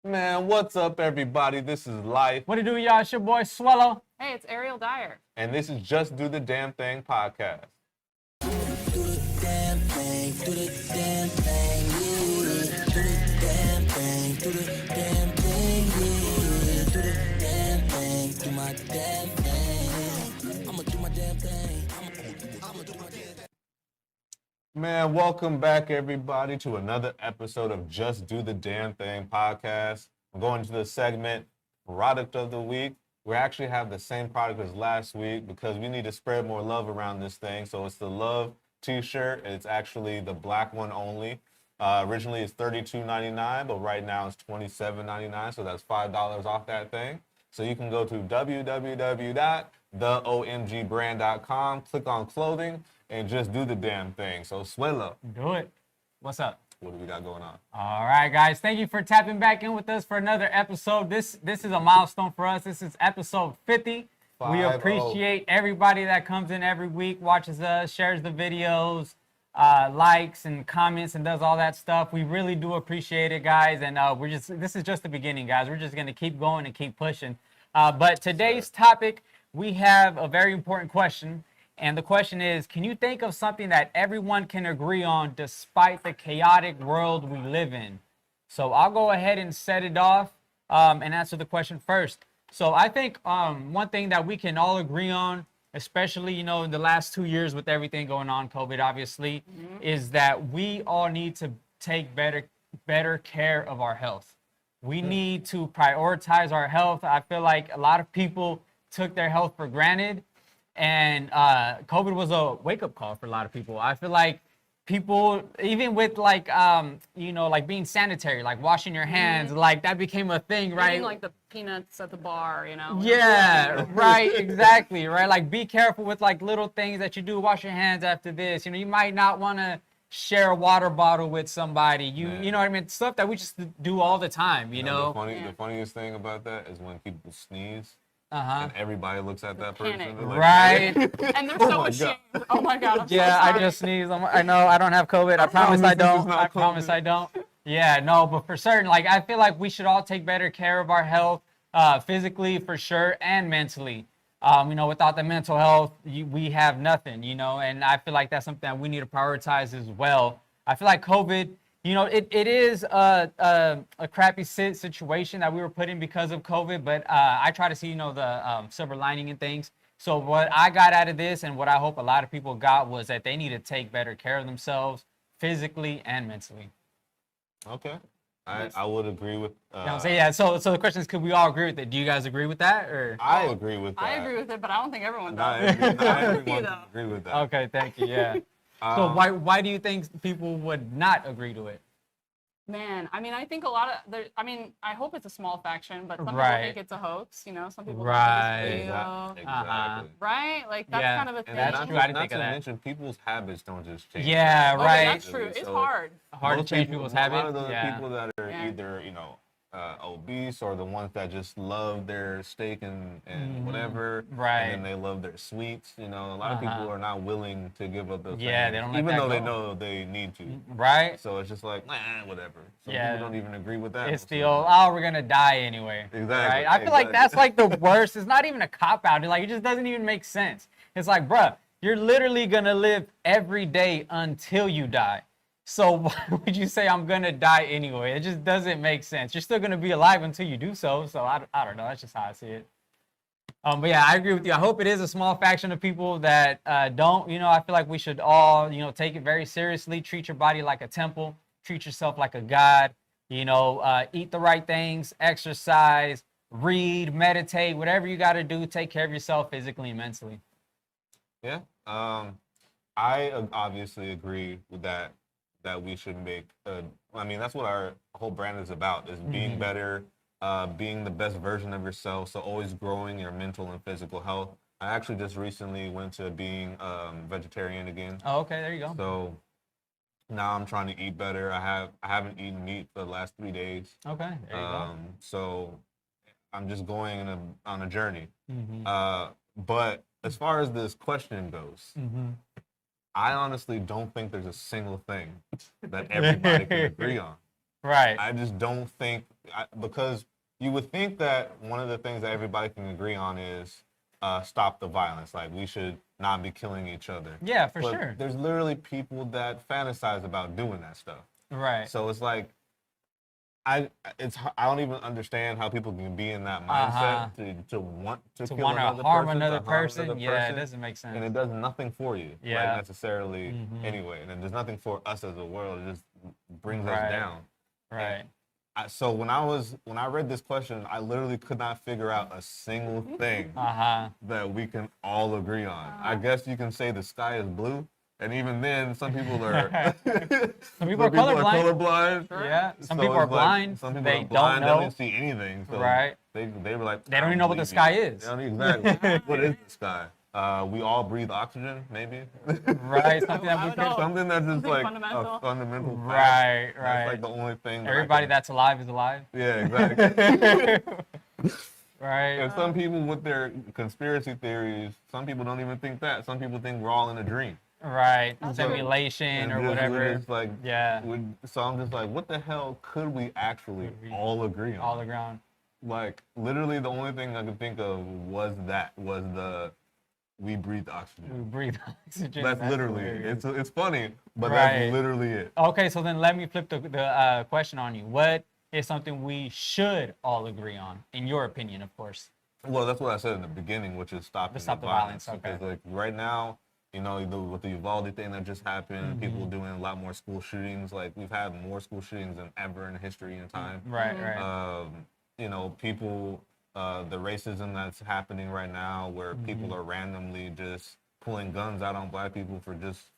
Man, what's up, everybody? This is Life, What it do, y'all? It's your boy Swello. Hey, it's Ariel Dyer. and this is Just Do the Damn Thing podcast. Man, welcome back, everybody, to another episode of Just Do the Damn Thing podcast. We're going to the segment Product of the Week. We actually have the same product as last week because we need to spread more love around this thing. So it's the Love t-shirt. It's actually the black one only. Originally it's $32.99, but right now it's $27.99. So that's $5 off that thing. So you can go to www.theomgbrand.com, click on clothing, and just do the damn thing. So Swello, Do it. What's up? what do we got going on? All right, guys. Thank you for tapping back in with us for another episode. This is a milestone for us. This is episode 50. We 50. appreciate everybody that comes in every week, watches us, shares the videos, likes and comments, and does all that stuff. We really do appreciate it, guys. And this is just the beginning, guys. We're just gonna keep going and keep pushing. But today's topic, we have a very important question. And the question is, can you think of something that everyone can agree on despite the chaotic world we live in? So I'll go ahead and set it off and answer the question first. So I think one thing that we can all agree on, especially, in the last 2 years with everything going on, COVID obviously, is that we all need to take better care of our health. We need to prioritize our health. I feel like a lot of people took their health for granted. And COVID was a wake-up call for a lot of people. I feel like people, even with like being sanitary, like washing your hands, like that became a thing, right? Eating like the peanuts at the bar, Yeah, right, exactly, right? Like be careful with like little things that you do. Wash your hands after this. You might not want to share a water bottle with somebody. You know what I mean? Stuff that we just do all the time, you know? The funniest thing about that is when people sneeze. Uh-huh. And everybody looks at that person. Panic. They're like, Right. And they're so ashamed. Oh my God, I'm so Yeah, I sorry. just sneezed. I know I don't have COVID. I promise I this is don't. not I promise COVID. I don't. Yeah, no, but for certain, like I feel like we should all take better care of our health, physically for sure, and mentally. Without the mental health, we have nothing. And I feel like that's something that we need to prioritize as well. I feel like COVID, it is a crappy situation that we were put in because of COVID, but I try to see, the silver lining in things. So what I got out of this and what I hope a lot of people got was that they need to take better care of themselves physically and mentally. Okay. I would agree with. Yeah. So the question is, could we all agree with it? Do you guys agree with that, or? I agree with that. I agree with it, but I don't think everyone Not does. everyone though. agree with that. Okay, thank you. Yeah. So why do you think people would not agree to it? Man, I think a lot of I hope it's a small faction, but some people Right. think it's a hoax. Some people Right. think it's Exactly. real. Right? Like that's Yeah. kind of a thing. And That's not, true. I didn't not think to of that. mention, people's habits don't just change. Yeah, Oh, right. that's true. It's So hard. Hard to most change people- people's A lot habits. of the Yeah. people that are Yeah. either, obese or the ones that just love their steak and whatever. Right. And then they love their sweets. A lot of people are not willing to give up those Yeah, things. they don't let even that though they go. know they need to. Right? So it's just like, whatever. Some Yeah. people don't even agree with that. It's most the of old, time. oh, we're gonna die anyway. Exactly, Right? I feel like that's like the worst. It's not even a cop out. Like it just doesn't even make sense. It's like, bruh, you're literally gonna live every day until you die. So why would you say I'm gonna die anyway? It just doesn't make sense. You're still gonna be alive until you do so. So I don't know. That's just how I see it. But yeah, I agree with you. I hope it is a small faction of people that don't. I feel like we should all, take it very seriously. Treat your body like a temple. Treat yourself like a god. Eat the right things, exercise, read, meditate, whatever you got to do. Take care of yourself physically and mentally. Yeah. I obviously agree with that we should make. That's what our whole brand is about: is being better, being the best version of yourself. So always growing your mental and physical health. I actually just recently went to being vegetarian again. Oh, okay, there you go. So now I'm trying to eat better. I haven't eaten meat for the last 3 days. Okay, there you go. So I'm just going on a journey. Mm-hmm. But as far as this question goes, Mm-hmm. I honestly don't think there's a single thing that everybody can agree on. Right. I just don't think because you would think that one of the things that everybody can agree on is stop the violence. Like we should not be killing each other. Yeah, for But sure. there's literally people that fantasize about doing that stuff. Right. So it's like I don't even understand how people can be in that Uh-huh. mindset to want to To kill want to another harm person, another to harm person, another yeah, it person, doesn't make sense. and it does nothing for you, Yeah. like necessarily anyway, and there's nothing for us as a world. It just brings us Right. down. Right. So when I read this question, I literally could not figure out a single thing Uh-huh. that we can all agree on. I guess you can say the sky is blue, and even then, some people are Some people are colorblind. colorblind. Yeah. Some So people are it's like, blind. some people They are blind. don't know. They didn't see anything. So Right. They were like, They don't "I even know what the believe sky you." is. They don't exactly. What is the sky? We all breathe oxygen, maybe. Right. Something I that we don't know. could. Something that's just Something like fundamental. a fundamental fact. Right. That's Right. like the only thing. that I Everybody can- that's alive is alive. Yeah, exactly. Right. And some people with their conspiracy theories, some people don't even think that. Some people think we're all in a dream. Right. That's Simulation And or just- we're whatever. just like, Yeah. so I'm just like, what the hell could we actually Could we- all agree on? All the ground. Like, literally the only thing I could think of was the we breathe We oxygen. breathe oxygen. That's literally hilarious. it. It's funny, but Right. that's literally it. Okay, so then let me flip the question on you. What is something we should all agree on, in your opinion, of course? Well, that's what I said in the beginning, which is stopping Stop the the violence. violence, okay. Because like right now, with the Uvalde thing that just happened, Mm-hmm. people doing a lot more school shootings. Like we've had more school shootings than ever in history and time. Right, right. People, the racism that's happening right now, where Mm-hmm. people are randomly just pulling guns out on black people for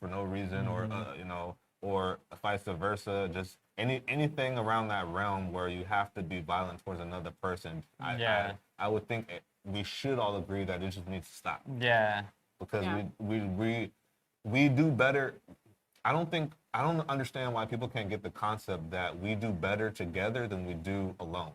no reason, Mm-hmm. or vice versa. Just anything around that realm where you have to be violent towards another person. Yeah. I would think we should all agree that it just needs to stop Yeah. because Yeah. we do better. I don't understand why people can't get the concept that we do better together than we do alone.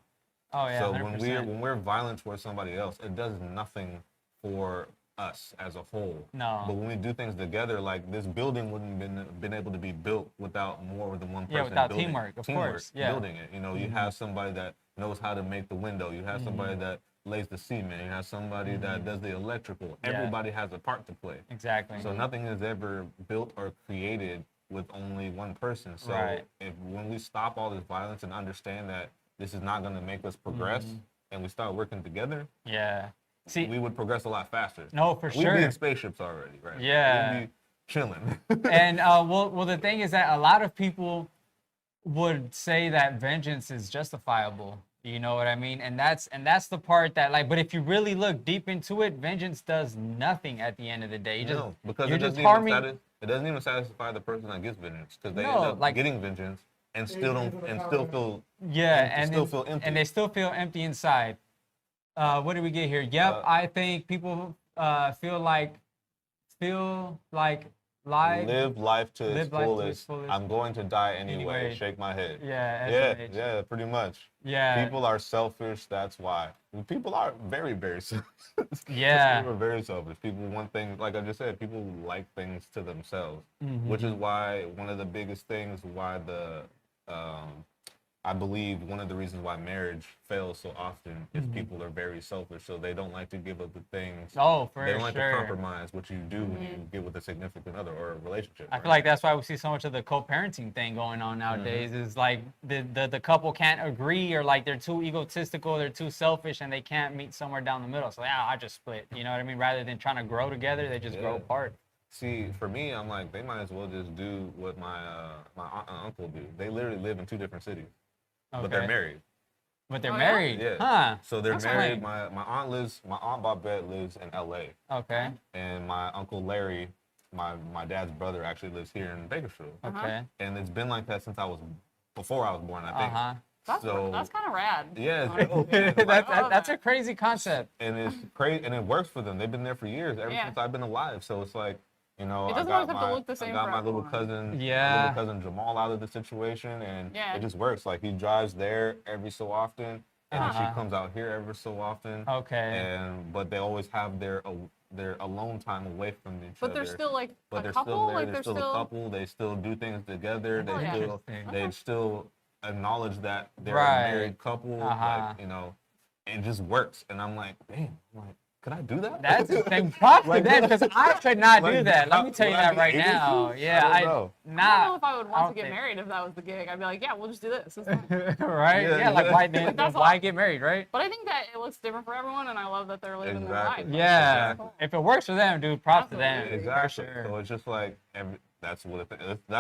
Oh, yeah, So 100%. when we're violent towards somebody else, it does nothing for us as a whole. No. But when we do things together, like this building wouldn't been able to be built without more than one person. Yeah, without building, teamwork, of course, yeah. building it. You have somebody that knows how to make the window. You have somebody that lays the cement. You have somebody that does the electrical. Yeah. Everybody has a part to play. Exactly. So nothing is ever built or created with only one person. So Right. when we stop all this violence and understand that this is not going to make us progress, and we start working together, Yeah. See, we would progress a lot faster. no, for We'd be sure. in spaceships already, right? Yeah. We'd be chilling. And well, the thing is that a lot of people would say that vengeance is justifiable. You know what I mean? And that's the part that, like, but if you really look deep into it, vengeance does nothing at the end of the day. You just, No, because you're it just doesn't, harming. it doesn't even satisfy the person that gets vengeance because they No, end up like- getting vengeance and still feel Yeah, empty, and still then- feel empty. and they still feel empty inside. What did we get here? Yep, I think people feel like life. live life to its Live life to its fullest. fullest. I'm going to die anyway. Anyway. Shake my head. Yeah, Yeah, SMH. yeah, pretty much. Yeah. People are selfish. That's why. People are very, very selfish. Yeah. People are very selfish. People want things, like I just said, people like things to themselves, Mm-hmm. which is why one of the biggest things why I believe one of the reasons why marriage fails so often is people are very selfish. So they don't like to give up the things. Oh, for They don't like to sure. compromise what you do when you get with a significant other or a relationship. I feel like that's why we see so much of the co-parenting thing going on nowadays. Is like the couple can't agree, or like they're too egotistical, they're too selfish, and they can't meet somewhere down the middle. So yeah, I just split. You know what I mean? Rather than trying to grow together, they just grow Yeah. apart. See, for me, I'm like, they might as well just do what my aunt and uncle do. They literally live in two different cities, but they're Okay. married. But they're Oh, yeah? married. Yeah. Huh. So they're That's married. lame. My aunt Bobette lives in L.A. Okay. and my uncle Larry, my dad's brother, actually lives here in Bakersfield. Okay. And it's been like that since before I was born, I Uh think. huh. That's kind of rad. Yeah, honestly. it's dope, man. That's a crazy concept. And it's crazy, and it works for them. They've been there for years, ever Yeah. since I've been alive. So it's like, It doesn't always have to look the same I got for my little everyone. cousin, Yeah. little cousin Jamal out of the situation, and Yeah. it just works. Like he drives there every so often, and then Uh-huh. she comes out here every so often. Okay. But they always have their alone time away from each But other. they're still like But a they're couple. still there. Like they're still a couple. They still do things together. Oh, yeah. They still acknowledge that they're Right. a married couple, like, you know, it just works. And I'm like, damn, like, could I do that? That's the thing. Props to them, because I could not do Like, that. Let how- me tell you would I that be right able to? now. Yeah, I don't know. I don't know if I would want to don't get think- married if that was the gig. I'd be like, yeah, we'll just do this. It's fine. right? Yeah, Yeah, like yeah. why then? Like, that's why all. get married, right? But I think that it looks different for everyone, and I love that they're living their Exactly. life. Yeah. Exactly. If it works for them, dude, props to them. Absolutely. Exactly. For sure. So it's just like that's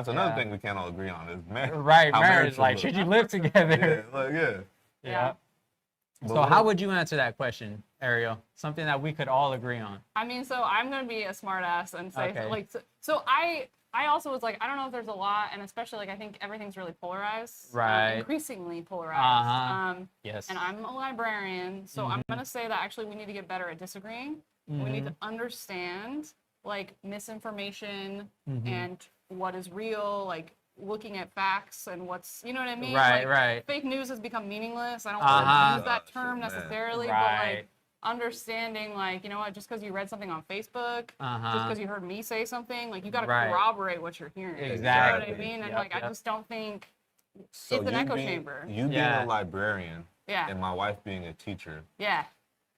another Yeah. thing we can't all agree on is marriage. Right, how marriage. Like, should should you look. live together? Yeah, like yeah. Yeah. But So what- how would you answer that question, Ariel? Something that we could all agree on. I mean, so I'm gonna be a smart ass and say Okay. like so I also was like, I don't know if there's a lot, and especially like I think everything's really polarized, Right. increasingly polarized. Uh-huh. Yes. And I'm a librarian, so I'm gonna say that actually we need to get better at disagreeing. We need to understand like misinformation and what is real, like looking at facts and what's, you know what I mean? Right, Like, right. Fake news has become meaningless. I don't Uh-huh. want to use that Gosh, term man. necessarily, but Right. like understanding, like, you know what, just because you read something on Facebook, just Uh-huh. because you heard me say something, like you got to Right. corroborate what you're hearing. Exactly. You know what I mean? And Yep, like, yep. I just don't think So it's an you echo being- chamber. You being Yeah. a librarian Yeah. and my wife being a teacher, Yeah.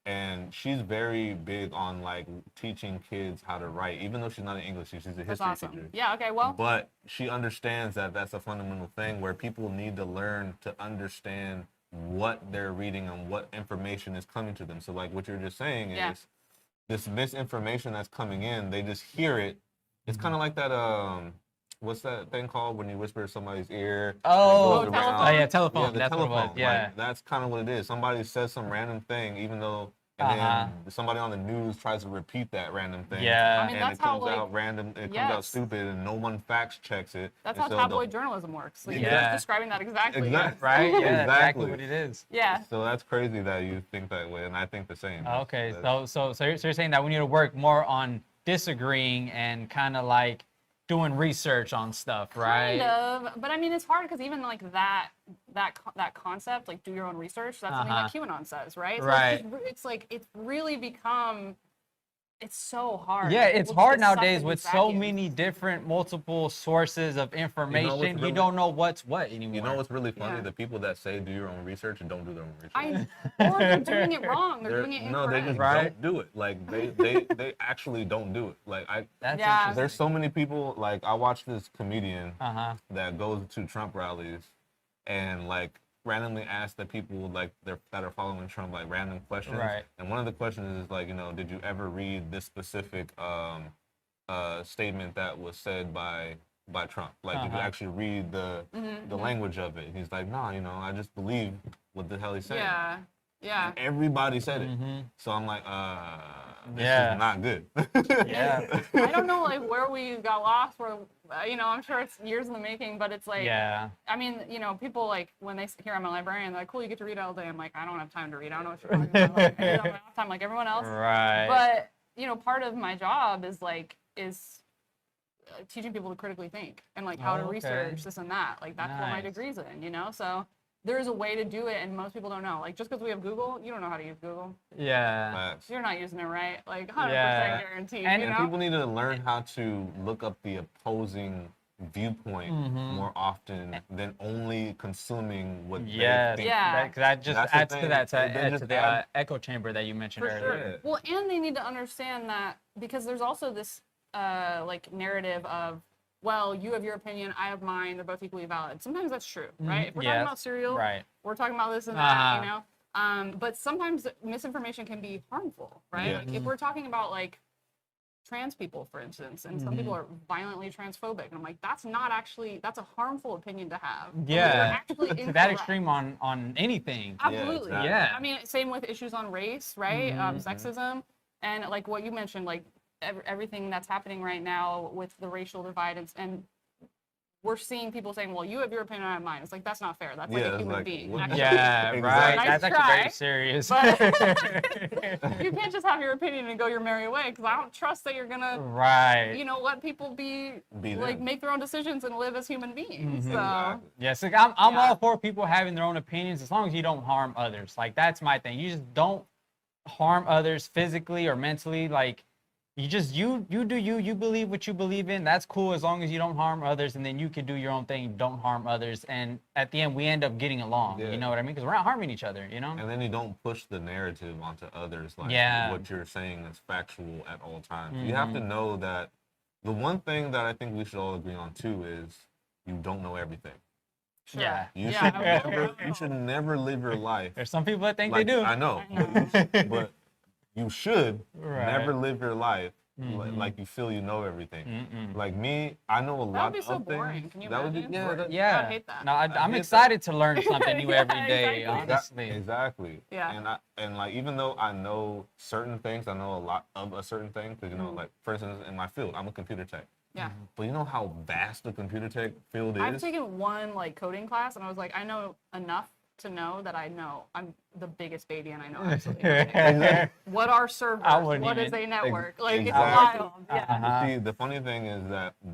and she's very big on like teaching kids how to write, even though she's not an English teacher, she's a That's history awesome. teacher. Yeah. Okay. Well. But she understands that that's a fundamental thing where people need to learn to understand what they're reading and what information is coming to them. So like what you're just saying Yeah. is this misinformation that's coming in, they just hear it. It's kind of like that what's that thing called when you whisper in somebody's ear? and it Oh, goes telephone. around? Oh, yeah, telephone. Yeah, the That's what it telephone. was. Yeah. Like, that's kind of what it is. Somebody says some random thing, even though, and then somebody on the news tries to repeat that random thing. Yeah. I mean, and that's it comes how, like, out random. It comes out yes. stupid, and no one fact checks it. That's and how so tabloid journalism works. Like, you're Yeah. just describing that exactly. Exactly. Right? Yeah, that's exactly Exactly. what it is. Yeah. So that's crazy that you think that way, and I think the same. Okay, That's- so you're saying that we need to work more on disagreeing and kind of like doing research on stuff, right? Kind of, but I mean, it's hard because even like that concept, like do your own research, that's something that QAnon says, right? So Right. it's like it's really become, it's so hard. Yeah, Like, it's people hard get sucked nowadays in with these so vacuums. many different multiple sources of information. You really- don't know what's what anymore. You know what's really funny? Yeah. The people that say do your own research and don't do their own research. Or they're doing it wrong. They're doing it incorrect. No, they just Right. don't do it. Like they actually don't do it. Like That's Yeah. interesting. there's so many people. Like I watched this comedian Uh-huh. that goes to Trump rallies and like randomly asks the people like that are following Trump like random questions. Right. And one of the questions is like, you know, did you ever read this specific statement that was said by Trump? Like, did you actually read the language of it? And he's like, no, you know, I just believe what the hell he's saying. Yeah. Yeah. And everybody said it. So I'm like, this Yeah. is not good. Yeah. I don't know like where we got lost. Where you know, I'm sure it's years in the making, but it's like. Yeah. I mean, you know, people like when they hear I'm a librarian, they're like, "Cool, you get to read all day." I'm like, I don't have time to read. I don't know what you're talking about. Like, I don't have time like everyone else. Right. But you know, part of my job is teaching people to critically think and like how to Okay. research this and that. Like that's what my Nice. degree's in, you know. So there is a way to do it, and most people don't know. Like just because we have Google, you don't know how to use Google. Yeah. Facts. You're not using it right. Like 100% Yeah. guaranteed. And you And know. people need to learn how to look up the opposing viewpoint more often than only consuming what Yes. they think. Yeah. That just That's the adds to thing. that, to They add just to the add- echo chamber that you mentioned For earlier. sure. Yeah. Well, and they need to understand that because there's also this like narrative of, well, you have your opinion, I have mine, they're both equally valid. Sometimes that's true, right? If we're Yes. talking about cereal, Right. we're talking about this and Uh-huh. that, you know. But sometimes misinformation can be harmful, right? Yeah. Like if we're talking about like trans people, for instance, and some people are violently transphobic, and I'm like, that's a harmful opinion to have. because Yeah. they're actually To that incorrect. extreme on anything. Absolutely. exactly. Yeah. I mean, same with issues on race, right? Sexism, and like what you mentioned, like everything that's happening right now with the racial divide, and we're seeing people saying, "Well, you have your opinion, I have mine." It's like that's not fair. That's like Yeah, a it's human like, being. what- actually. Yeah, Exactly. right. Nice That's actually try, very serious. You can't just have your opinion and go your merry way, because I don't trust that you're gonna, right. you know, let people be like them. make their own decisions and live as human beings. So Exactly. Yes, like, I'm Yeah. all for people having their own opinions as long as you don't harm others. Like that's my thing. You just don't harm others physically or mentally. Like you just you do you believe what you believe in. That's cool as long as you don't harm others, and then you can do your own thing. Don't harm others, and at the end we end up getting along. Yeah. You know what I mean? Because we're not harming each other. You know? And then you don't push the narrative onto others, like Yeah. what you're saying is factual at all times. You have to know that the one thing that I think we should all agree on too is you don't know everything. Sure. Yeah. You Yeah, should okay. never you should never live your life There's some people that think like they do. I know, but you should Right. never live your life like you feel you know everything. Like me, I know a That lot would be so of things. boring. Can you That would be- imagine? yeah, that- Yeah. I would hate that. No, I'm hate excited to learn something new Yeah, every day. exactly. Honestly. Exactly. Yeah. And like even though I know certain things, I know a lot of a certain thing because you know, like for instance, in my field, I'm a computer tech. Yeah. But you know how vast the computer tech field is. I've taken one like coding class, and I was like, I know enough to know that I know I'm the biggest baby, and I know absolutely nothing. What are servers? wouldn't What is even- a network? Like it's Exactly. wild. Yeah. See, the funny thing is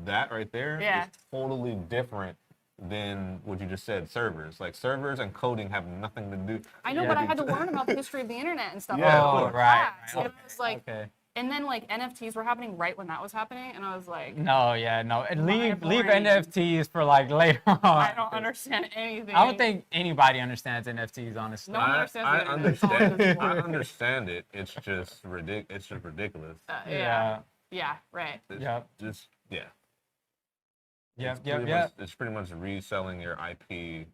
that right there is Yeah. totally different than what you just said. Servers, like servers and coding, have nothing to do. I know, Yeah. but I had to learn about the history of the internet and stuff. Yeah, like of in course. Right, class, right. and I was like, Okay. and then like NFTs were happening right when that was happening, and I was like, No, yeah, no. And leave brain. NFTs for like later on. I don't understand anything. I don't think anybody understands NFTs, honestly. No one understands I the internet. It's all understand. just I work. understand it. It's just It's just ridiculous. Yeah. Yeah. Right. It's Yep. Just yeah. Yep, It's yep, pretty yep. much- It's pretty much reselling your IP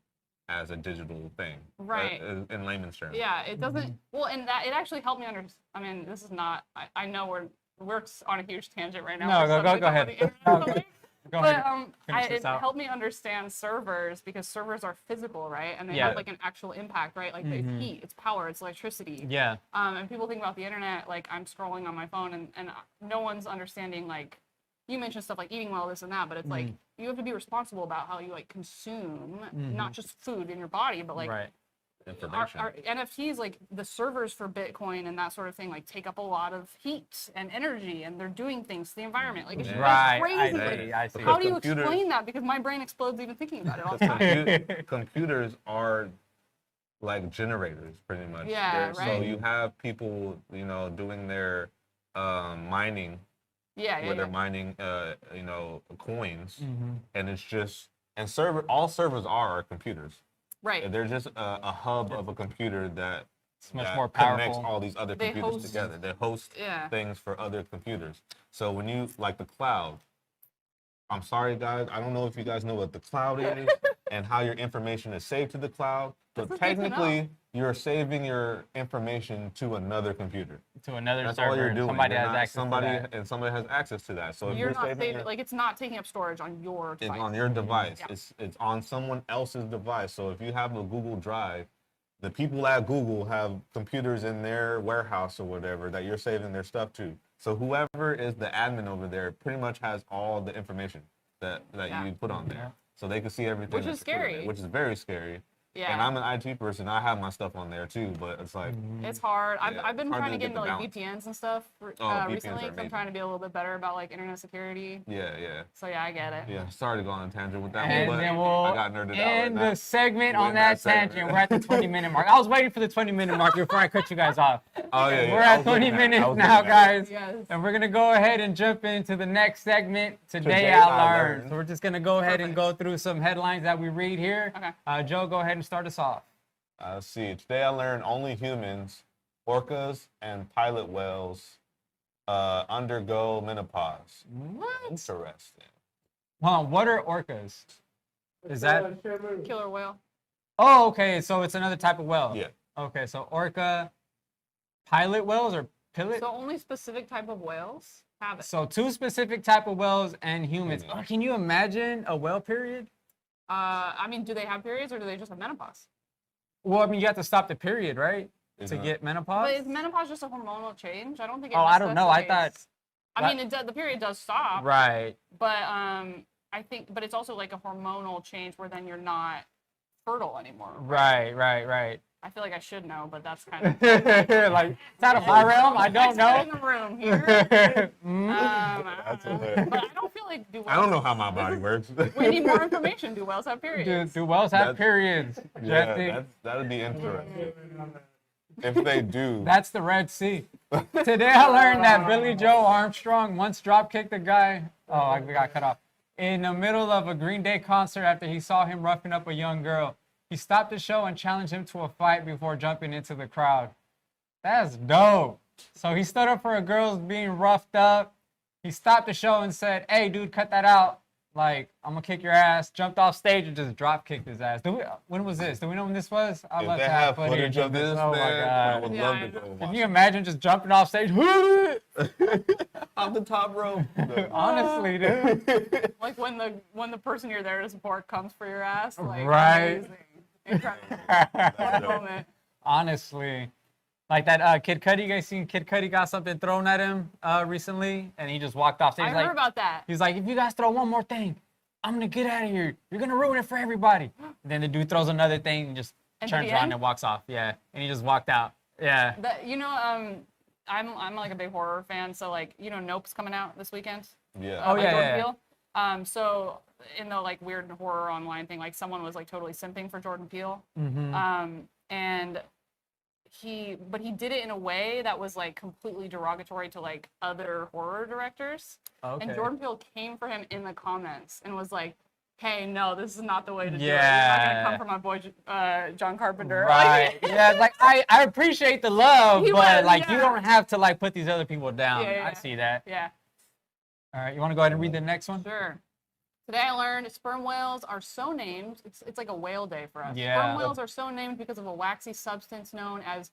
as a digital thing. Right. In layman's terms. Yeah. It doesn't. Well, and that it actually helped me understand. I mean, this is not. I know we're on a huge tangent right now. No, We're go subject ahead. of the internet, but, like, Go But ahead. Finish this it out. helped me understand servers because servers are physical, right? And they Yeah. have like an actual impact, right? Like it's heat, it's power, it's electricity. Yeah. And people think about the internet like I'm scrolling on my phone and no one's understanding like you mentioned stuff like eating well, this and that, but it's like you have to be responsible about how you like consume not just food in your body, but like Right. Information. our NFTs, like the servers for Bitcoin and that sort of thing, like take up a lot of heat and energy, and they're doing things to the environment. Like it's just Right. crazy. I Like, see. I see. how do you Computers- explain that? Because my brain explodes even thinking about it all the time. Computers are like generators, pretty much. Yeah, So right. you have people, you know, doing their mining, Yeah, where they're yeah. mining, you know, coins, Mm-hmm. and it's just all servers are computers. Right. They're just a hub of a computer that It's much that more connects powerful. all these other They computers host- together. They host Yeah. things for other computers. So when you like the cloud, I'm sorry guys, I don't know if you guys know what the cloud is and how your information is saved to the cloud, but This is good to know. technically you're saving your information to another computer. To another That's server. all you're doing. Somebody You're has not- access somebody to that. and somebody has access to that. So if You're you're not saving saving your- like it's not taking up storage on your it's device. on your device. Yeah. It's on someone else's device. So if you have a Google Drive, the people at Google have computers in their warehouse or whatever that you're saving their stuff to. So whoever is the admin over there pretty much has all the information that Yeah. you put on there. So they can see everything. Which is that's put in there, scary. which is very scary. Yeah. And I'm an IT person. I have my stuff on there too, but it's like It's hard. Yeah, I've been it's hard trying to to get get into the like balance. VPNs and stuff VPNs are recently. 'Cause I'm amazing. trying to be a little bit better about like internet security. yeah. So yeah, I get it. Yeah, sorry to go on a tangent with that And one, but then we'll I got nerded out. end right now. the segment We're on in that that segment. tangent. We're at the 20-minute mark. I was waiting for the 20-minute mark before I cut you guys off. Oh yeah, We're I at was 20 looking at it. I minutes was now, looking at it. guys. Yes. And we're going to go ahead and jump into the next segment, Today Today I I Learned. Learned. So we're just going to go ahead and Perfect. go through some headlines that we read here. Okay. Joe, go ahead and start us off. Let's see. Today I learned only humans, orcas, and pilot whales undergo menopause. What? Interesting. Hold on, what are orcas? Is that? Killer whale. Oh, okay, so it's another type of whale. Yeah. Okay, so orca, pilot whales or pilot? So only specific type of whales have it. So two specific type of whales and humans. Mhm. Oh, can you imagine a whale period? I mean, do they have periods or do they just have menopause? Well, I mean, you have to stop the period, right? To Isn't get menopause? But is menopause just a hormonal change? I don't think. It Oh, I don't know. I necessitates- thought- I mean, the period does stop, Right. but I think, but it's also like a hormonal change where then you're not fertile anymore. Right. I feel like I should know, but that's kind of. Like, it's out of my realm. I don't Expert in know. the room here. That's hilarious. But I don't feel like do whales. I don't know how my body works. We need more information. Do whales have periods? Do whales have That's- periods? Yeah, Jesse? that'd be interesting. if they do. That's the Red Sea. Today I learned that Billy Joe Armstrong once dropkicked a guy. Oh, I got cut off. In the middle of a Green Day concert after he saw him roughing up a young girl. He stopped the show and challenged him to a fight before jumping into the crowd. That's dope. So he stood up for a girl being roughed up. He stopped the show and said, "Hey, dude, cut that out. Like, I'm gonna kick your ass." Jumped off stage and just drop kicked his ass. When was this? Do we know when this was? I'd If love they to have footage of this, Oh my man, I god. would Yeah, love I to go know. watch Can you imagine just jumping off stage? on the top rope. Honestly, dude. Like when the person you're there to support comes for your ass. Like, Right. amazing. Incredible. That's What a dope. moment. Honestly. Like that Kid Cudi, you guys seen Kid Cudi got something thrown at him recently, and he just walked off stage. I heard about that. He's like, if you guys throw one more thing, I'm gonna get out of here. You're gonna ruin it for everybody. Then the dude throws another thing and just And to turns the around end? and walks off. Yeah, and he just walked out. Yeah. That I'm like a big horror fan, so like Nope's coming out this weekend. Yeah. Oh, By yeah, Jordan yeah. Peele. So in the like weird horror online thing, like someone was like totally simping for Jordan Peele. And he did it in a way that was like completely derogatory to like other horror directors. Okay. And Jordan Peele came for him in the comments and was like, "Hey, no, this is not the way to do it. You're Yeah. not gonna come for my boy John Carpenter." Right. Yeah, like I appreciate the love, He but was, like you yeah. don't have to like put these other people down. Yeah, yeah, I yeah. see that. Yeah, All right, you want to go ahead and read the next one? sure. Today I learned sperm whales are so named. It's like a whale day for us. Yeah. Sperm whales are so named because of a waxy substance known as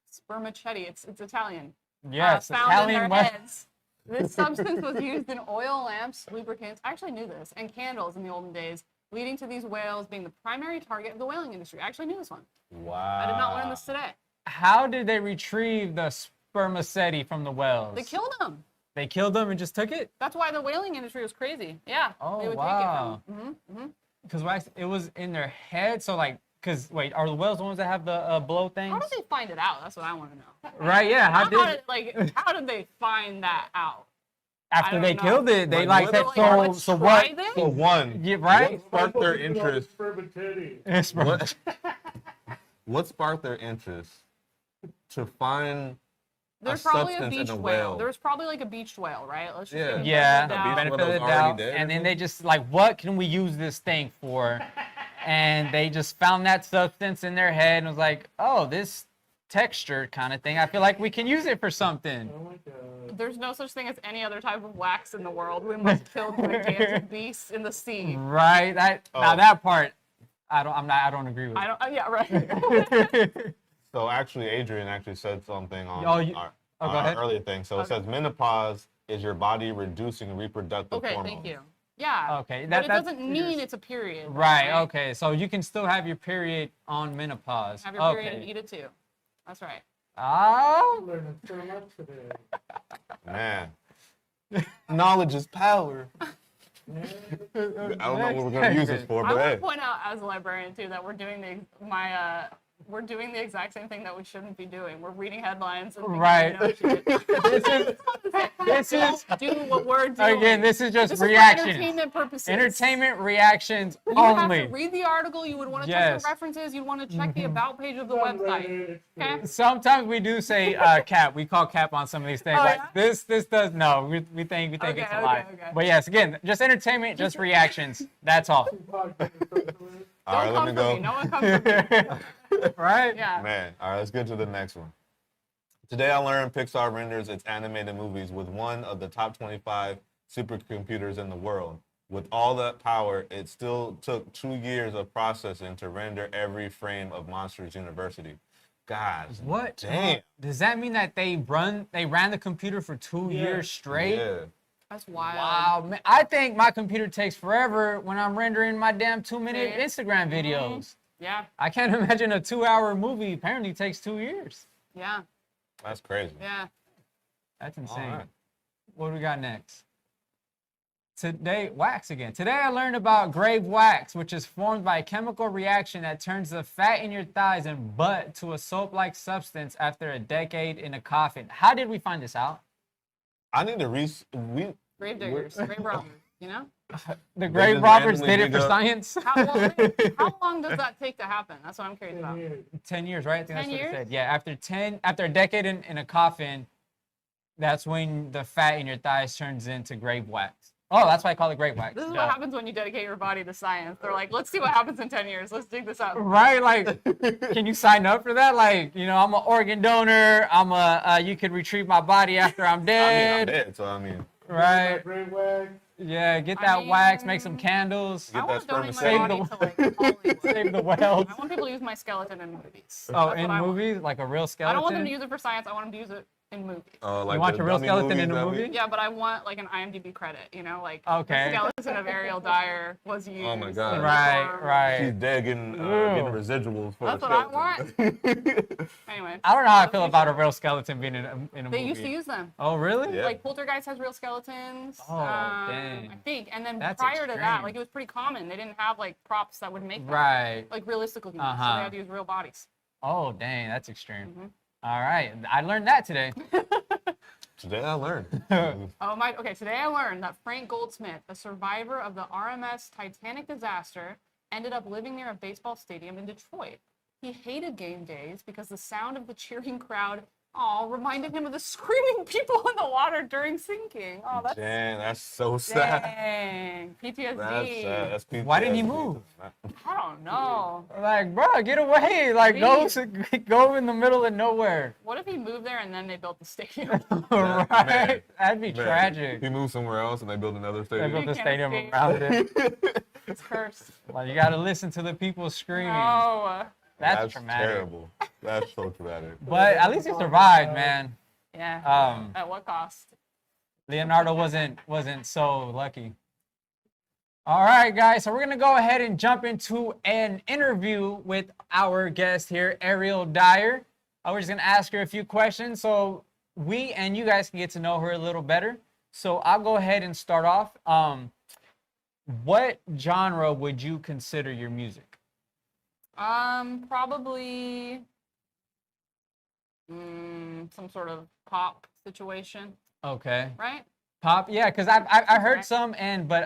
spermaceti. It's Italian. Yes, Found Italian in their West. heads. This substance was used in oil lamps, lubricants, I actually knew this, and candles in the olden days, leading to these whales being the primary target of the whaling industry. I actually knew this one. Wow. I did not learn this today. How did they retrieve the spermaceti from the whales? They killed them. They killed them and just took it? That's why the whaling industry was crazy. Yeah. Oh, they would wow. take it from them. Because it was in their head. So like, because wait, are the whales the ones that have the blow things? How did they find it out? That's what I want to know. Right, yeah. How How did they find that out? after I they don't know. killed it, they Like, like said, what- so let's so try what? this? For one, Yeah, right? what sparked their interest? It's What, what sparked their interest to find There's a probably a substance in beached a whale. whale? There's probably like a beached whale, right? Let's just Yeah. give it Yeah, the benefit of the beached benefit whale of the was already doubt. dead, And then isn't they it? just like, what can we use this thing for? And they just found that substance in their head and was like, oh, this texture kind of thing. I feel like we can use it for something. There's no such thing as any other type of wax in the world. We must kill the gigantic beasts in the sea. Right? Now Oh. that part, I don't agree with. I don't. Yeah, right. So actually, Adrian actually said something on Oh, our, go on our ahead. earlier thing. So it Okay. says menopause is your body reducing reproductive Okay, hormones. thank you. Yeah. Okay, But that- it that's- doesn't mean it's a period. Right. Okay. So you can still have your period on menopause. Have your okay. period and eat it too. That's right. Oh. Man, knowledge is power. I don't know what we're gonna use this for, I but want hey, to point out as a librarian too that we're doing we're doing the exact same thing that we shouldn't be doing. We're reading headlines and thinking Right. we know shit. This is Don't do what we're doing. again. This is just This is for reactions. entertainment purposes. Entertainment reactions You would have only. to read the article. You would want to check Yes. the references. You'd want to check the about page of the website. Okay. Sometimes we do say cap. We call cap on some of these things. Oh, like yeah? this does no. We think Okay, it's a lie. okay. But yes, again, just entertainment, just reactions. That's all. all right, Don't let come me for go. me. No one comes for me. Right? Yeah. Man, all right, let's get to the next one. Today I learned Pixar renders its animated movies with one of the top 25 supercomputers in the world. With all that power, it still took 2 years of processing to render every frame of Monsters University. God, What? damn. Does that mean that they ran the computer for 2 years straight? Yeah. That's wild. Wow, man. I think my computer takes forever when I'm rendering my damn 2-minute Same. Instagram videos. Yeah. I can't imagine a 2-hour movie apparently takes 2 years. Yeah. That's crazy. Yeah. That's All insane. right. What do we got next? Today, wax again. Today I learned about grave wax, which is formed by a chemical reaction that turns the fat in your thighs and butt to a soap-like substance after a decade in a coffin. How did we find this out? I need to Grave diggers. Grave robbers. You know? The Grave just robbers randomly did it dig for up- science. How long does that take to happen? That's what I'm curious about. 10 years, right? I think 10 that's what it years? said. Yeah, after a decade in a coffin, that's when the fat in your thighs turns into grave wax. Oh, that's why I call it grave wax. This is Duh. what happens when you dedicate your body to science. They're like, let's see what happens in 10 years. Let's dig this up. Right? Like, can you sign up for that? Like, I'm an organ donor. You could retrieve my body after I'm I mean, dead. I'm dead, so I mean, Right? Great wax. Yeah, get I that wax, make mean, some candles, I Get want that to sperm donate my and body save to like Hollywood. save the whales. I want people to use my skeleton in movies. Oh, That's in what I want. movies, like a real I skeleton. don't want them to use it for science. I want them to use it in movies. like You want the your real dummy skeleton in movies a that we- movie? Yeah, but I want like an IMDb credit. Like Okay. the skeleton of Ariel Dyer was used. Oh my God. in the Right, farm. right. She's dead getting Ew. residuals for That's the what I skeleton. Anyway, I don't know how I feel about a real skeleton being in a movie. they used to use them. Oh, really? Yeah. Like Poltergeist has real skeletons. Oh, dang. I think, and then That's prior to that, extreme. like it was pretty common. They didn't have like props that would make them Right. like realistic looking. So Uh-huh. they had to use real bodies. Oh, dang, that's extreme. Mm-hmm. All right, I learned that today. Today I learned. Oh my! Okay, today I learned that Frank Goldsmith, a survivor of the RMS Titanic disaster, ended up living near a baseball stadium in Detroit. He hated game days because the sound of the cheering crowd, reminded him of the screaming people in the water during sinking. Oh, that's Dang, that's so sad. dang. PTSD. That's sad. That's PTSD. Why didn't he move? I don't know. Like, bro, get away! Like, go in the middle of nowhere. What if he moved there and then they built the stadium? Right? man. That'd be Man, tragic. He moved somewhere else and they built another They stadium. built the can't stadium escape. around it. It's cursed. Like, you gotta listen to the people screaming. Oh, That's traumatic. terrible. That's so traumatic. But at least he survived, man. yeah. At what cost? Leonardo wasn't so lucky. All right, guys. So we're gonna go ahead and jump into an interview with our guest here, Ariel Dyer. We're just gonna ask her a few questions so we and you guys can get to know her a little better. So I'll go ahead and start off. What genre would you consider your music? Probably some sort of pop situation, Okay. right? Pop, yeah, because I heard Right. some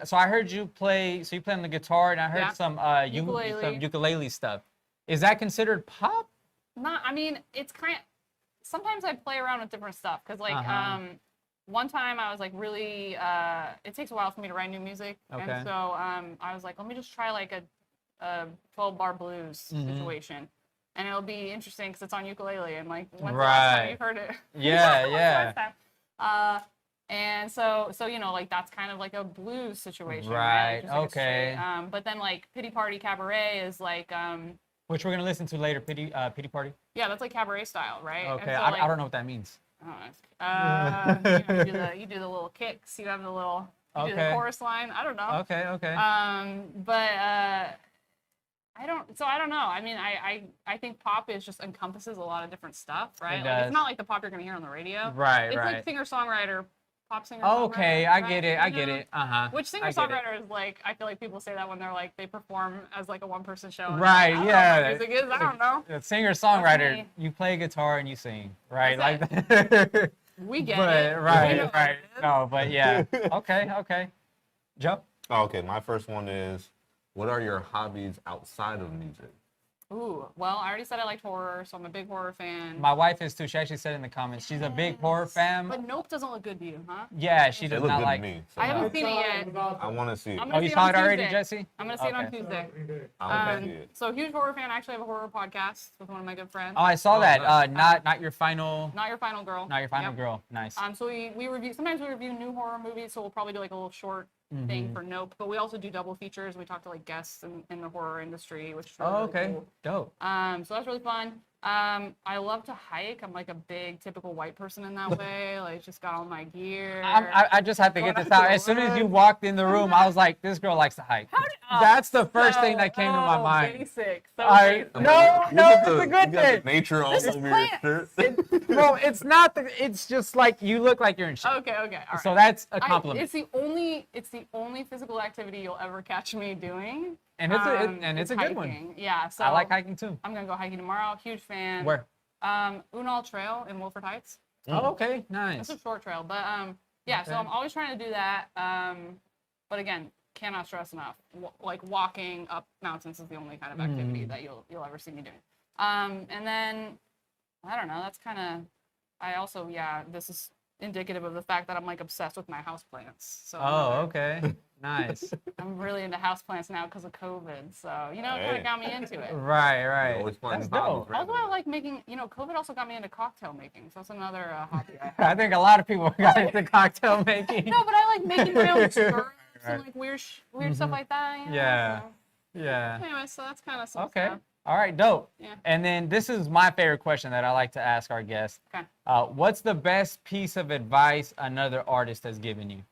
so I heard you play on the guitar and I heard Yeah. some Ukulele. ukulele stuff. Is that considered pop? I mean, it's sometimes I play around with different stuff because like Uh-huh. one time I was like really it takes a while for me to write new music, Okay. and so I was like, let me just try like a 12-bar blues Mhm. situation, and it'll be interesting because it's on ukulele, and like when's the last Right. time you've heard it? Yeah, When's the yeah. last time? And so like that's kind of like a blues situation, Right, Just like a okay. straight, but then like Pity Party Cabaret is like Which we're gonna listen to later. Pity Party. yeah, that's like cabaret style, right? And Okay, so, I don't know what that means. you do the little kicks. You have the little you do the Okay. chorus line. I don't know. Okay, okay. But I don't know. I mean, I think pop just encompasses a lot of different stuff, right? Like, does. it's not like the pop you're gonna hear on the radio. Right, It's right. like singer-songwriter, pop singer. Okay, I get it. I You get know? it. Uh-huh. Which I get it. singer-songwriter is like? I feel like people say that when they're like they perform as like a one-person show. and Right, they're like, yeah. I don't know what music is. I don't know. A singer-songwriter, me. you play guitar and you sing, right? That's Like that. We get But it. We know right, what right. it is. No, but yeah. Okay. Joe? Oh, okay, my first one is, what are your hobbies outside of music? Ooh, well, I already said I liked horror, so I'm a big horror fan. My wife is too. She actually said in the comments she's a big horror fan. But Nope doesn't look good to you, huh? Yeah, she They does look not good like. to me. So I haven't no. seen it yet. I want to see it. I'm Oh, gonna you see it saw on it already, Tuesday. Jesse? I'm gonna see it on Okay. Tuesday. I want to see it. So huge horror fan. I actually have a horror podcast with one of my good friends. Oh, I saw Oh, that. nice. Not your final. Not Your Final Girl. Not your final Yep. girl. Nice. So we review. Sometimes we review new horror movies. So we'll probably do like a little short Mm-hmm. thing for Nope. But we also do double features. We talk to like guests in the horror industry, which is really, Oh, really okay. cool. Dope. So that's really fun. I love to hike. I'm like a big typical white person in that way. Like just got all my gear. I just have to get Going this out out. to As soon as you work. walked in the room, I was like, this girl likes to hike. That's the first thing that came to my mind. Basic. So I basic. no, You no, got it's the- a good you got the thing. nature all This is over your plants. shirt. Well, it's not. It's just like you look like you're in shape. Okay. All right. So that's a compliment. It's the only physical activity you'll ever catch me doing. And it's a good one. hiking. Yeah. So I like hiking too. I'm gonna go hiking tomorrow. Huge fan. Where? Unal Trail in Wilford Heights. Oh, okay, nice. It's a short trail, but yeah. So I'm always trying to do that. But again, cannot stress enough. Like walking up mountains is the only kind of activity that you'll ever see me doing. And then I don't know. That's kind of. I also this is indicative of the fact that I'm like obsessed with my houseplants. So Oh, okay. Nice. I'm really into houseplants now because of COVID. So it kind of got me into it. Right, right. Always finding That's hobbies, dope. right? Also, I like making. COVID also got me into cocktail making. So that's another hobby I have. I think a lot of people got into cocktail making. No, but I like making my own syrups and like weird stuff like that. Yeah. So. Yeah. Anyway, so that's kind of some Okay. stuff. All right, dope. Yeah. And then this is my favorite question that I like to ask our guests. Okay. What's the best piece of advice another artist has given you?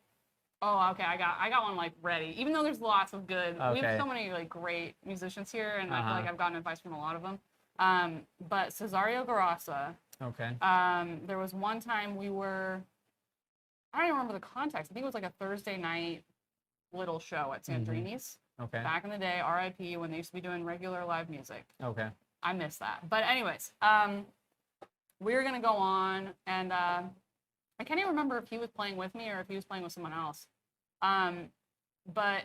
Oh, okay. I got one like ready. Even though there's lots of good, we Okay. have so many like great musicians here, and I feel Uh-huh. like I've gotten advice from a lot of them. But Cesario Garasa, Okay. there was one time we were, I don't even remember the context. I think it was like a Thursday night little show at Sandrini's Okay. back in the day, RIP, when they used to be doing regular live music. Okay. I miss that. But anyways, we were gonna go on, and I can't even remember if he was playing with me or if he was playing with someone else. But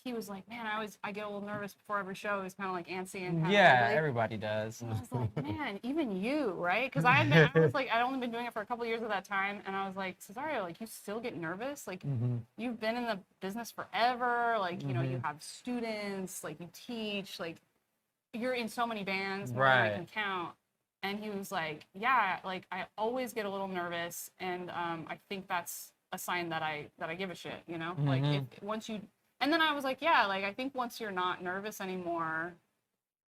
he was like, "Man, I get a little nervous before every show." He's kind of like antsy and kind Yeah, of like, everybody does. and I was like, "Man, even you, right?" Because I was like, I'd only been doing it for a couple of years at that time, and I was like, "Cesario, like, you still get nervous? Like, you've been in the business forever. Like, you have students, like, you teach, like, you're in so many bands, more than I Right. can count." And he was like, "Yeah, like, I always get a little nervous, and I think that's a sign that I give a shit, Like, if once you." And then I was like, "Yeah, like, I think once you're not nervous anymore,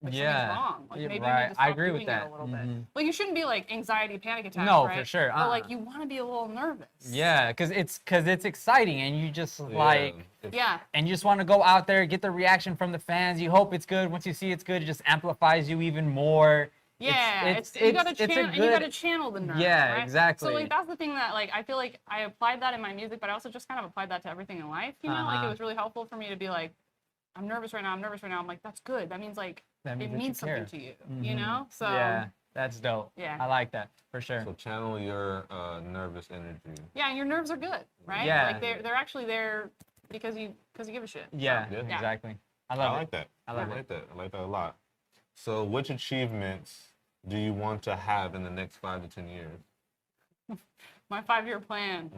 like, Yeah. something's wrong. Like, Yeah, maybe you right. need to I stop agree with doing that. it a little bit. Like, you shouldn't be like anxiety, panic attacks, No, right? for sure. But like, you want to be a little nervous. Yeah, because it's exciting, and you just like, Yeah. and you just want to go out there, get the reaction from the fans. You hope it's good. Once you see it's good, it just amplifies you even more. Yeah, It's you gotta a channel, and you good- gotta channel the nerves. Yeah, right? exactly. So like that's the thing that like I feel like I applied that in my music, but I also just kind of applied that to everything in life. Like it was really helpful for me to be like, I'm nervous right now. I'm nervous right now. I'm like, that's good. That means like That means it that you means something care. to you. So Yeah, that's dope. Yeah. I like that for sure. So channel your nervous energy. yeah, and your nerves are good, right? Yeah. Like they're actually there because you give a shit. Yeah, Yeah. exactly. I I love like it. that. I love like that. I like that a lot. So which achievements do you want to have in the next 5 to 10 years? My 5-year plan.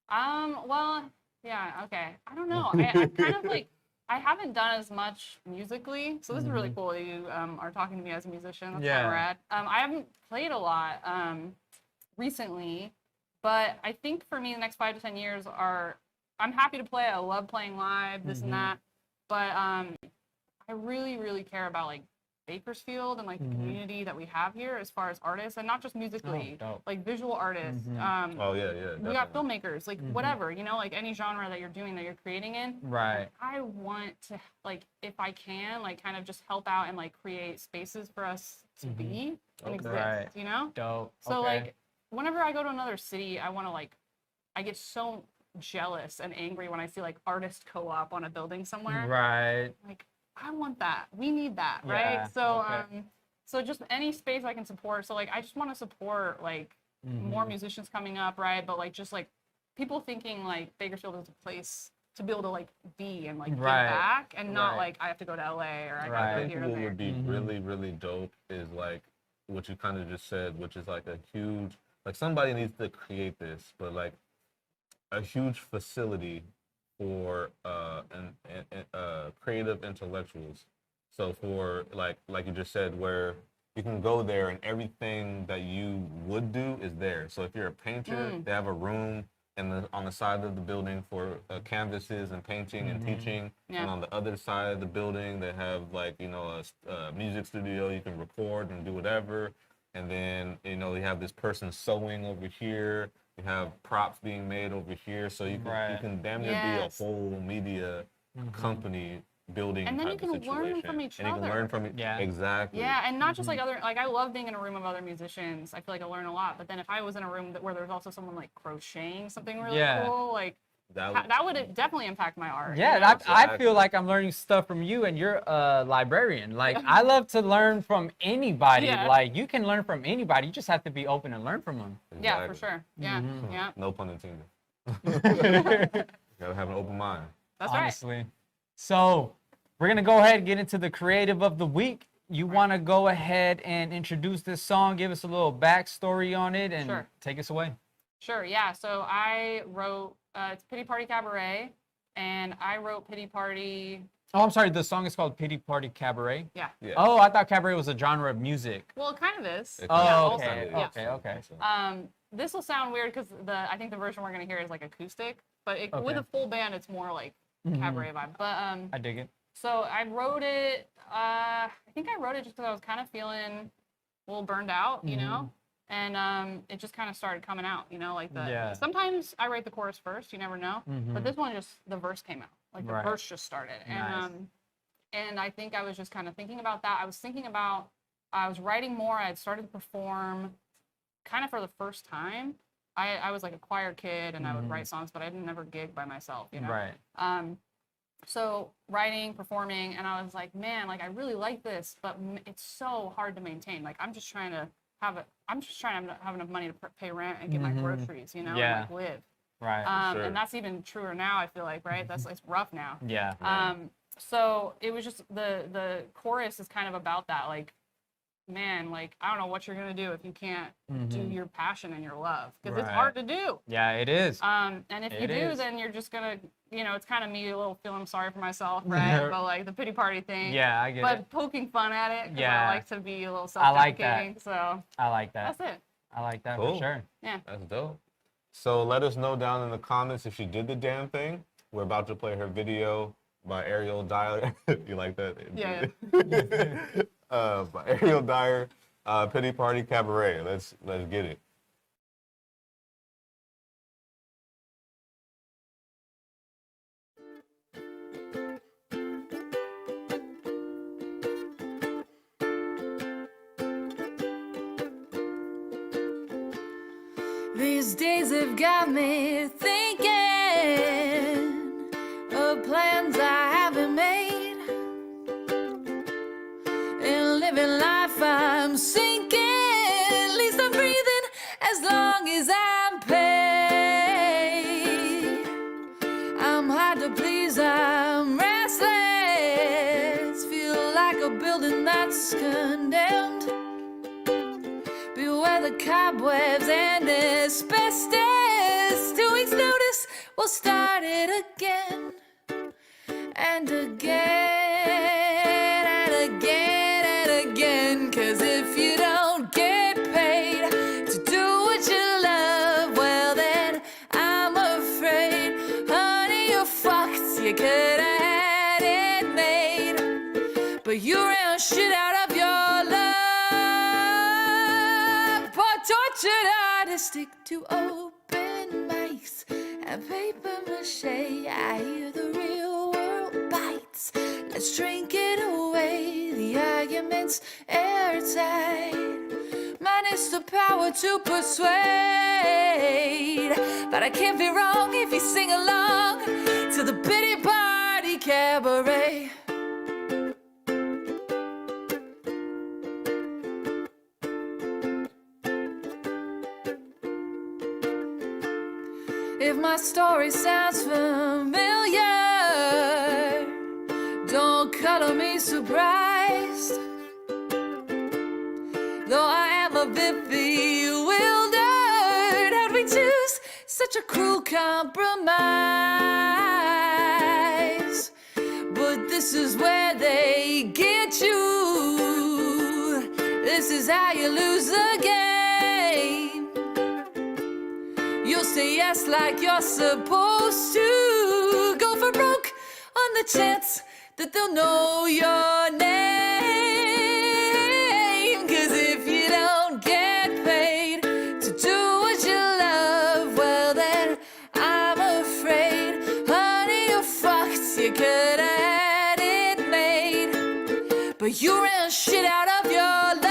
Well, yeah, okay. I don't know. I kind of like, I haven't done as much musically, so this is really cool that you are talking to me as a musician. That's kind Yeah. of rad. I haven't played a lot recently, but I think for me the next 5 to 10 years I'm happy to play. I love playing live, this and that, but I really, really care about like Bakersfield and like the community that we have here as far as artists, and not just musically, dope. like visual artists. Oh yeah, We got filmmakers, like whatever, like any genre that you're doing, that you're creating in. Right. I want to, like, if I can, like, kind of just help out and like create spaces for us to be and exist, Right. Dope. So Okay. like, whenever I go to another city, I want to like, I get so jealous and angry when I see like artist co-op on a building somewhere. Right. Like, I want that. We need that, Yeah, right? So, okay. so just any space I can support. So like, I just want to support like more musicians coming up, right? But like, just like people thinking like Bakersfield is a place to be able to like be and like give Right. back, and not Right. like I have to go to LA or I I gotta go think here or what there. would be really, really dope is like what you kind of just said, which is like a huge, like somebody needs to create this, but like a huge facility for creative intellectuals. So for like you just said, where you can go there and everything that you would do is there. So if you're a painter, they have a room on the side of the building for canvases and painting and teaching. Yeah. And on the other side of the building, they have like, a music studio. You can record and do whatever. And then, you have this person sewing over here. You have props being made over here. So you can damn near Yes. be a whole media company building And then type you of can learn situation. from each and you other. can learn from Yeah. Exactly. Yeah, and not just like other, like I love being in a room of other musicians. I feel like I learn a lot. But then if I was in a room where there was also someone like crocheting something really Yeah. cool, like That that would definitely impact my art. Yeah, you know? I Exactly. feel like I'm learning stuff from you, and you're a librarian. Like, I love to learn from anybody. Yeah. Like, you can learn from anybody. You just have to be open and learn from them. Yeah, for Exactly. sure. Yeah, yeah. No pun intended. Gotta have an open mind. That's right. Honestly. So we're going to go ahead and get into the creative of the week. You want to go ahead and introduce this song, give us a little backstory on it, and Sure. take us away. Sure, yeah. So I wrote, it's Pity Party Cabaret, and I wrote Pity Party. Oh, I'm sorry. The song is called Pity Party Cabaret. Yeah. Yeah. Oh, I thought cabaret was a genre of music. Well, it kind of is. It Oh, kinda also, okay. yeah. Okay. This will sound weird because I think the version we're gonna hear is like acoustic, but with Okay. a full band, it's more like cabaret vibe. But I dig it. so I wrote it. I think I wrote it just because I was kind of feeling a little burned out, you know, and it just kind of started coming out, you know, like the. Yeah. Sometimes I write the chorus first, you never know, but this one just the verse came out, like the Right. verse just started, Nice. and I think I was just kind of thinking about that. I was thinking about I was writing more. I had started to perform, kind of for the first time. I was like a choir kid, and I would write songs, but I didn't never gig by myself, you know. Right. So writing, performing, and I was like, man, like I really like this, but it's so hard to maintain. Like I'm just trying to have enough money to pay rent and get my groceries, you know, Yeah. and like live. Right. Sure. And that's even truer now. I feel like, right? It's rough now. Yeah. So it was just the chorus is kind of about that, like, man, like I don't know what you're gonna do if you can't do your passion and your love, because it's Right. hard to do. Yeah, it is. And if you It do, is. then you're just gonna, you know, it's kind of me a little feeling sorry for myself, right? But like the pity party thing. Yeah, I get But it. poking fun at it, 'cause Yeah. I like to be a little I like that. self-deprecating. So I like that. that's it. I like that Cool. for sure. Yeah. That's dope. So let us know down in the comments if she did the damn thing. We're about to play her video by Ariel Dyer. You like that? Yeah. By Ariel Dyer, Pity Party Cabaret. Let's get it. These days have got me thinking of plans I haven't made. In living life I'm sinking, at least I'm breathing as long as I'm paid. I'm hard to please, I'm restless, feel like a building that's condemned. Beware the cobwebs and asbestos. 2 weeks notice, we'll start it again and again and again and again. 'Cause if you don't get paid to do what you love, well then I'm afraid, honey, you're fucked. You could have had it made, but you ran shit out of your love. Tortured artists stick to open mics and paper mache. I hear the real world bites. Let's drink it away, the argument's airtight. Mine is the power to persuade, but I can't be wrong if you sing along to the Pity Party Cabaret. If my story sounds familiar, don't color me surprised. Though I am a bit bewildered, how'd we choose such a cruel compromise? But this is where they get you. This is how you lose the game. You'll say yes like you're supposed to. Go for broke on the chance that they'll know your name. 'Cause if you don't get paid to do what you love, well then I'm afraid, honey, you're fucked. You could have had it made, but you ran shit out of your love.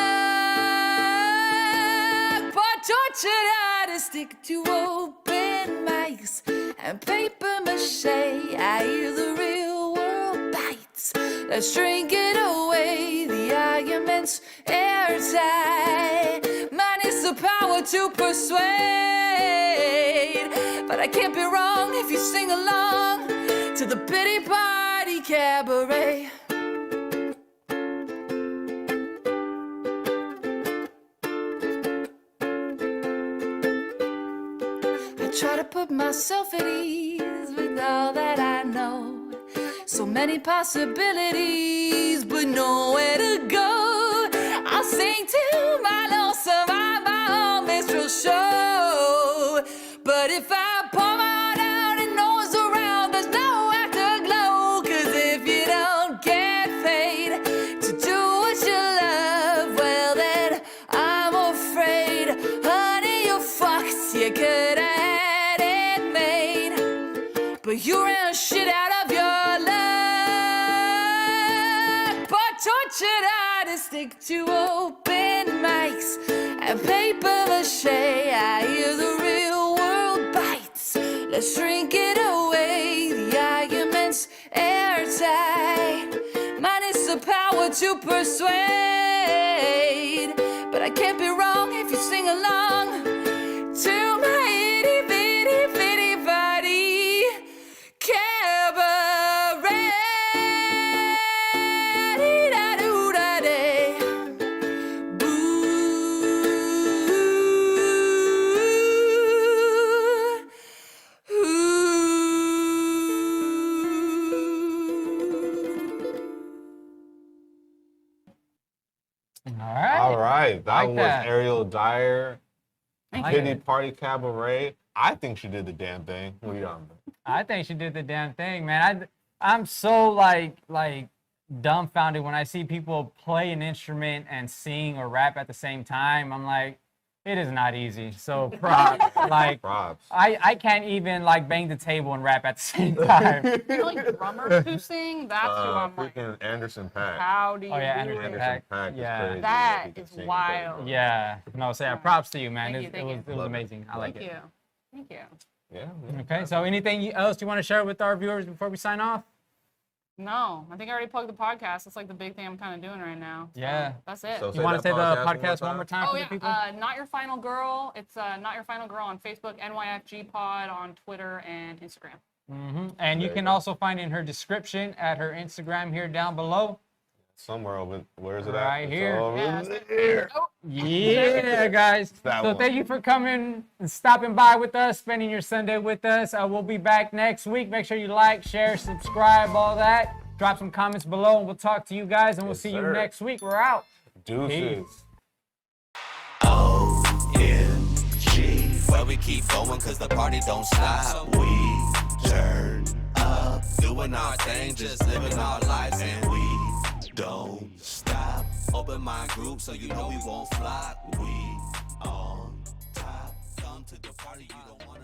Poor tortured artists stick to open mics and paper mache. I hear the real world bites. Let's drink it away, the argument's airtight. Mine is the power to persuade. But I can't be wrong if you sing along to the pity party cabaret. I try to put myself at ease with all that I know. So many possibilities, but nowhere to go. I'll sing to my lonesome, I'm my own minstrel show. But if I pour my heart out and no one's around, there's no afterglow. 'Cause if you don't get paid to do what you love, well then I'm afraid, honey, you fucked. You could have had it made, but you ran shit out of your luck. But tortured artists stick to open mics and paper mache. I hear the real world bites. Let's shrink it away. The argument's airtight. Mine is the power to persuade. But I can't be wrong if you sing along to my itty bitty bitty body cabaret. Dee-da-doo-da-day. All right, that Like was that. Ariel Dyer, Thank Pity you. Party Cabaret. I think she did the damn thing. What do you got? I think she did the damn thing, man. I'm so like dumbfounded when I see people play an instrument and sing or rap at the same time. I'm like, it is not easy. So props. Like Props. I can't even like bang the table and rap at the same time. You know, like drummers who sing, that's who I'm like, Freaking Anderson .Paak. how do you Oh, yeah, do Anderson it? .Paak. .Paak is Yeah. crazy. That He can is sing wild. crazy. Yeah. No, so yeah, props to you, man. Thank you, thank you. It was Love it. amazing. I like Thank it. you. Thank you. Yeah. Okay, so anything else you want to share with our viewers before we sign off? No, I think I already plugged the podcast. That's like the big thing I'm kind of doing right now. So Yeah. That's it. So You want to say the that podcast one more time Oh for yeah, the people? Not Your Final Girl. It's Not Your Final Girl on Facebook, NYFG Pod on Twitter and Instagram. And you There you can go. also find in her description at her Instagram here down below. Somewhere over. Where is it at? Right It's here. over Yeah, there. Oh, Yeah, guys. That So one. thank you for coming and stopping by with us, spending your Sunday with us. We'll be back next week. Make sure you like, share, subscribe, all that. Drop some comments below, and we'll talk to you guys, and we'll Yes, see sir. you next week. We're out. Deuces. OMG, where we keep going cause the party don't stop. We turn up, doing our thing, just living our lives, and we don't stop. Open mind group so you know we won't flop. We on top, come to the party, you don't want